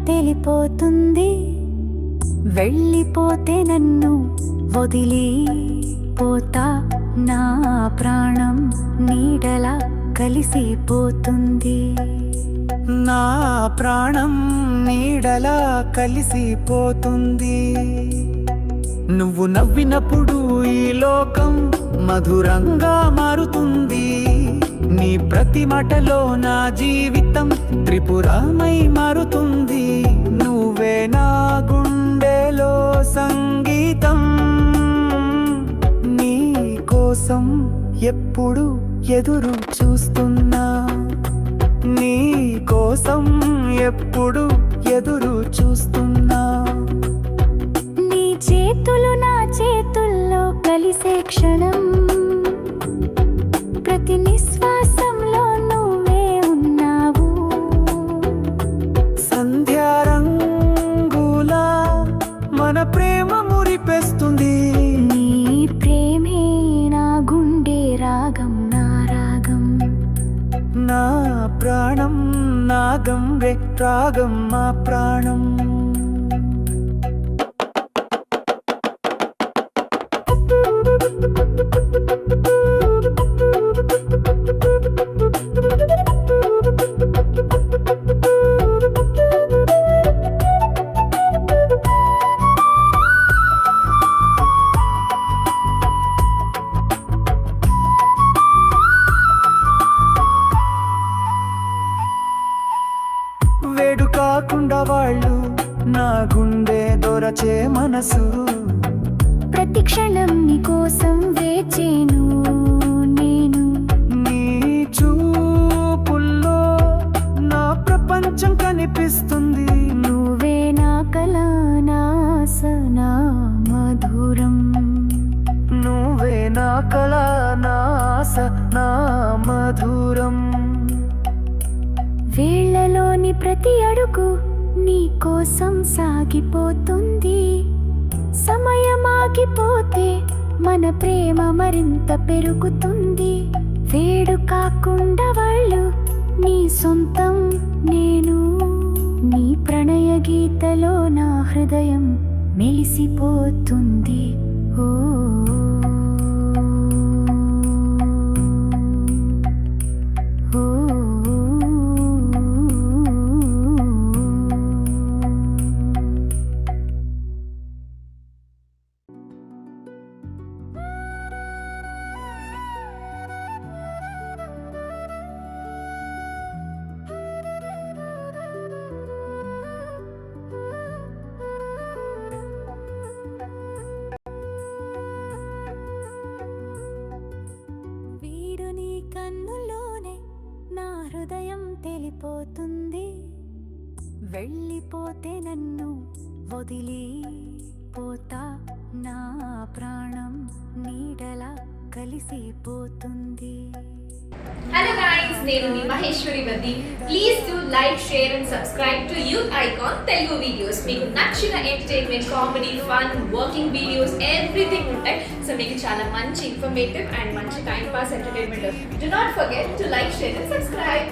వెళ్ళిపోతుంది, వెళ్ళిపోతే నన్ను వదిలి పోతా, నా ప్రాణం నీడలా కలిసిపోతుంది, నా ప్రాణం నీడలా కలిసిపోతుంది. నువ్వు నవ్వినప్పుడు ఈ లోకం మధురంగా మారుతుంది, నీ ప్రతి మాటలో నా జీవితం త్రిపురమై మారుతుంది. నువ్వే నా గుండెలో సంగీతం, నీ కోసం ఎప్పుడు ఎదురు చూస్తున్నా, నీ కోసం ఎప్పుడు ఎదురు చూస్తున్నా. నీ చేతులు నా చేతుల్లో కలిసే క్షణం, ప్రతి నిశ్వాసంలో నువ్వే ఉన్నావు. సంధ్యారంగులా మన ప్రేమ మురిపేస్తుంది, నీ ప్రేమే నా గుండె రాగం, నా రాగం, నా ప్రాణం నాగం రే రాగం మా ప్రాణం. వేడు కాకుండా వాళ్ళు నా గుండె దొరచే మనసు, ప్రతి క్షణం నీ కోసం వేచేను నేను. నీ చూపుల్లో నా ప్రపంచం కనిపిస్తుంది, నువ్వే నా కల, నా ఆశ, నా మధురం, నువ్వే నా కల, నా ఆశ, నా మధురం. వేళ్లలోని ప్రతి అడుగు నీ కోసం సాగిపోతుంది, సమయం ఆగిపోతే మన ప్రేమ మరింత పెరుగుతుంది. వేడు కాకుండా వాళ్ళు నీ సొంతం నేను, నీ ప్రణయ గీతలో నా హృదయం మెలిసిపోతుంది. ఓ కన్నులోనే నా హృదయం తెలిపోతుంది, వెళ్ళిపోతే నన్ను వదిలి పోతా, నా ప్రాణం నీడలా కలిసిపోతుంది. Hello guys, నేను మీ మహేశ్వరి వద్ది. Please do like, share and subscribe to Youth Icon Telugu videos. మీకు నచ్చిన entertainment, comedy, fun, working videos everything ఉంటాయి. సో మీకు చాలా మంచి ఇన్ఫర్మేటివ్ అండ్ మంచి time pass entertainment. Do not forget to like, share and subscribe.